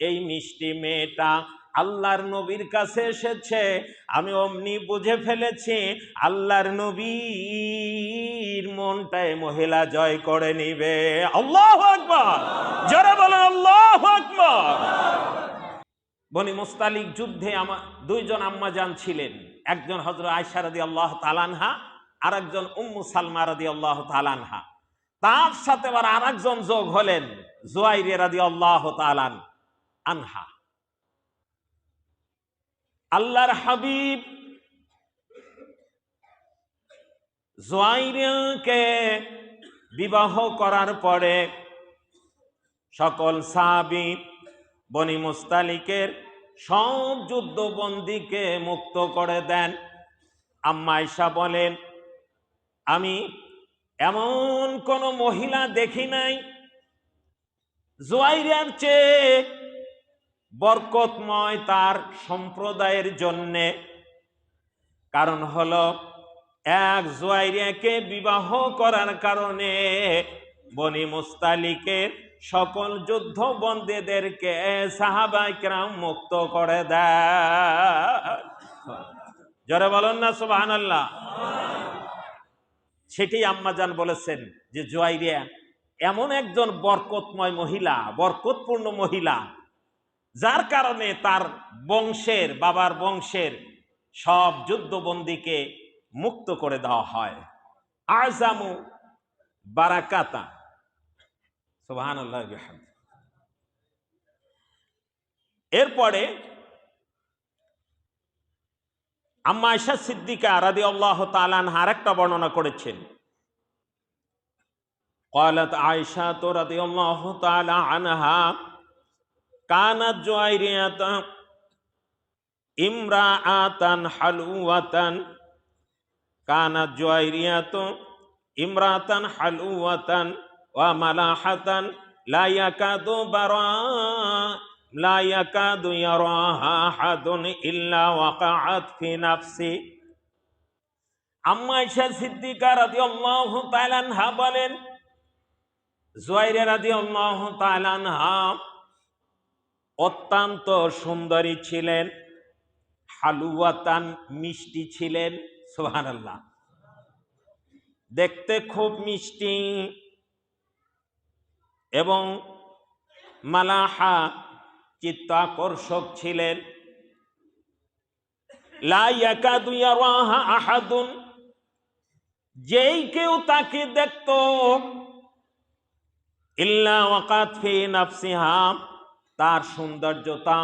এই মিষ্টি মেয়েটা আল্লাহর নবীর কাছে এসেছে। আমি অমনি বুঝে ফেলেছি আল্লাহর নবীর মনটায় মহিলা জয় করে নিবে। আল্লাহু আকবার, জোরে বলেন আল্লাহু আকবার। বনি মুস্তালিক যুদ্ধে আমার দুইজন আম্মাজান ছিলেন, একজন হযরত আয়েশা রাদিয়াল্লাহু তাআলা আনহা, আর একজন উম্মু সালমা রাদিয়াল্লাহু তাআলা আনহা। তার সাথে আবার আরেকজন যোগ হলেন জুয়াইরিয়া রাদিয়াল্লাহু তাআলা আনহা। আল্লাহর হাবিব জুয়াইরিয়াকে বিবাহ করার পরে সকল সাহাবী বনি মুস্তালিকের সব যুদ্ধবন্দীকে মুক্ত করে দেন। আম্মা আয়েশা বলেন, আমি এমন কোন মহিলা দেখি নাই জুয়াইরিয়ার চেয়ে বরকতময় তার সম্প্রদায়ের জন্যে। কারণ হলো এক জুয়াইরিয়াকে বিবাহ করার কারণে বনি মুস্তালিকের সকল যুদ্ধবন্দীদেরকে সাহাবায়ে কেরাম মুক্ত করে দেয়। জোরে বলেন না সুবহানাল্লাহ। সেটি আম্মাজান বলেছেন যে জুয়াইরিয়া এমন একজন বরকতময় মহিলা, বরকতপূর্ণ মহিলা, যার কারণে তার বংশের, বাবার বংশের সব যুদ্ধবন্দীকে মুক্ত করে দেওয়া হয়। আযমু বারাকাতা, সুবহানাল্লাহ। এরপরে আম্মা আয়েশা সিদ্দিকা রাদিয়াল্লাহু তাআলা আনহা আরেকটা বর্ণনা করেছেন। قالت عائشة رضي الله تعالى عنها كانت جويرية امرأة حلوة، كانت جويرية امرأة حلوة وملاحة لا يكاد يراها أحد إلا وقعت في نفسي। আম্মা আয়েশা সিদ্দিকা রাদিয়াল্লাহু তাআলা আনহা বলেন, জুয়াইরিয়া রাদিয়াল্লাহু তাআলা আনহা অত্যন্ত সুন্দরী ছিলেন, হালুয়াতান মিষ্টি ছিলেন। সুবহানাল্লাহ। দেখতে খুব মিষ্টি এবং মালাহা চিত্তাকর্ষক ছিলেন। লা ইয়াকাদু ইয়ারাহা আহাদুন, যেই কেউ তাকে দেখত ইল্লা ওয়াকাত ফি নাফসিহা, তার সৌন্দর্যতা,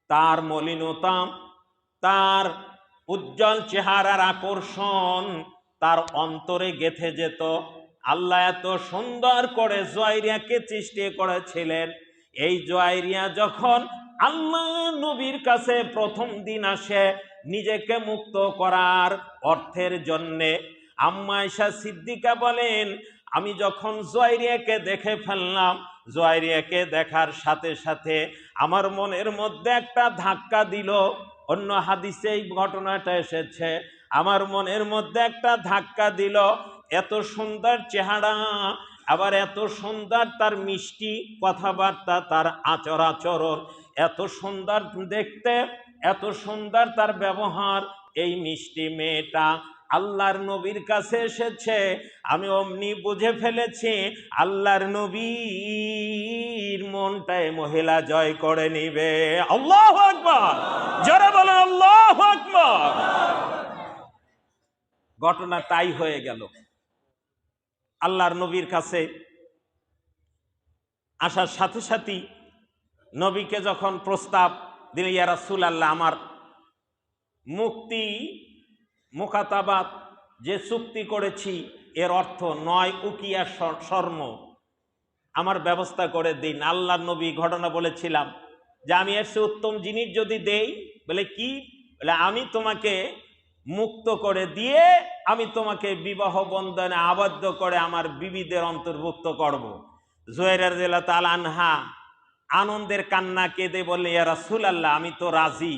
তার মলিনতা, তার উজ্জ্বল চেহারার আকর্ষণ তার অন্তরে গেঁথে যেত। আল্লাহ এত সুন্দর করে জুয়াইরিয়াকে সৃষ্টি করেছিলেন। এই জুয়াইরিয়া যখন আল্লাহ নবীর কাছে প্রথম দিন আসে নিজেকে মুক্ত করার অর্থের জন্যে, আম্মা আয়েশা সিদ্দিকা বলেন, আমি যখন জুয়াইরিয়াকে দেখে ফেললাম, জুয়াইরিয়াকে দেখার সাথে সাথে আমার মনের মধ্যে একটা ধাক্কা দিল। অন্য হাদিসে এই ঘটনাটা এসেছে, আমার মনের মধ্যে একটা ধাক্কা দিল। এত সুন্দর চেহারা, আবার এত সুন্দর তার মিষ্টি কথাবার্তা, তার আচার আচরণ এত সুন্দর দেখতে, এত সুন্দর তার ব্যবহার। এই মিষ্টি মেয়েটা আল্লাহর নবীর কাছে এসেছে। আমি অমনি বুঝে ফেলেছি আল্লাহর নবীর মনটায় মহিলা জয় করে নিবে। আল্লাহু আকবার, জোরে বলেন আল্লাহু আকবার। ঘটনা তাই হয়ে গেল। আল্লাহর নবীর কাছে আসার সাথে সাথে নবীকে যখন প্রস্তাব দিল, ইয়া রাসূলুল্লাহ, আমার মুক্তি মুকাতাবাত যে চুক্তি করেছি এর অর্থ 9 উকিয়া স্বর্ণ আমার ব্যবস্থা করে দিন। আল্লাহর নবী ঘটনা বলেছিলাম যে আমি এর চেয়ে উত্তম জিনিস যদি দেই, বলে কি? বলে আমি তোমাকে মুক্ত করে দিয়ে আমি তোমাকে বিবাহ বন্ধনে আবদ্ধ করে আমার বিবিদের অন্তর্ভুক্ত করব। জুয়াইরিয়া রাদিয়াল্লাহু তাআলা আনহা আনন্দের কান্না কেঁদে বললেন, ইয়া রাসূলুল্লাহ, আমি তো রাজি।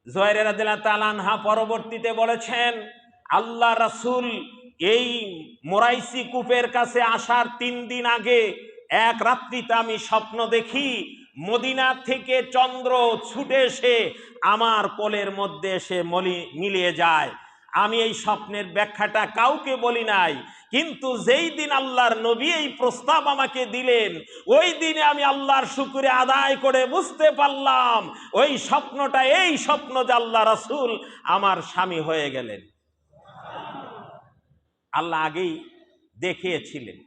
জুয়াইরিয়া রাদিয়াল্লাহু তাআলা আনহা পরবর্তীতে বলেছেন, আল্লাহ রাসূল এই মোরাইসি কূপের কাছে আসার 3 দিন আগে এক রাত্রিতে আমি স্বপ্ন দেখি মদিনা থেকে চন্দ্র ছুটে এসে আমার কোলের মধ্যে এসে মিলিয়ে যায়। আমি এই স্বপ্নের ব্যাখ্যাটা কাউকে বলি নাই, কিন্তু যেই দিন আল্লাহর নবী এই প্রস্তাব আমাকে দিলেন, ওই দিনে আমি আল্লাহর শুকরিয়া আদায় করে বুঝতে পারলাম ওই স্বপ্নটা এই স্বপ্ন যে আল্লাহ রাসূল আমার স্বামী হয়ে গেলেন। আল্লাহ আগেই দেখিয়েছিলেন।